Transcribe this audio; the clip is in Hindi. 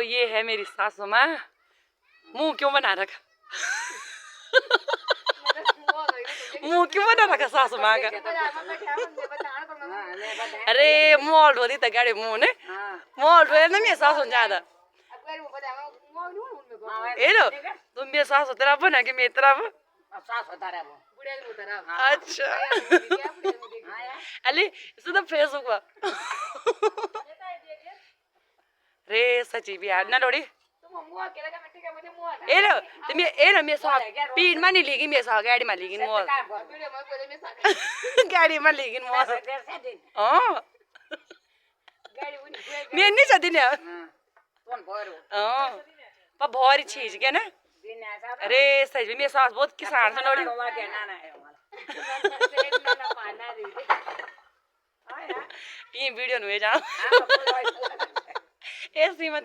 तो ये है मेरी सासू माँ। मुंह क्यों बना रखा? मुंह क्यों बना रखा सासू माँ का? अरे मोल होती तो गाड़ी मुंह ने मोल हो ना मेरे सासू ज्यादा। ये लो तुम मेरे सासू तेरा बना के मेरी तरफ। अच्छा अली इसको तो फेसबुक पर रे सची भी यार ना लोड़ी ए लो मेरे साथ पीठ में नहीं लेगी मेरे साथ गाड़ी में लेगी मोल गाड़ी में लेगी मोल हाँ मैं नहीं चाहती ना हाँ पर भौरी चीज क्या ना अरे सच में मेरे सास बहुत किसान से लोड़ी ये वीडियो नहीं जा ऐसी मत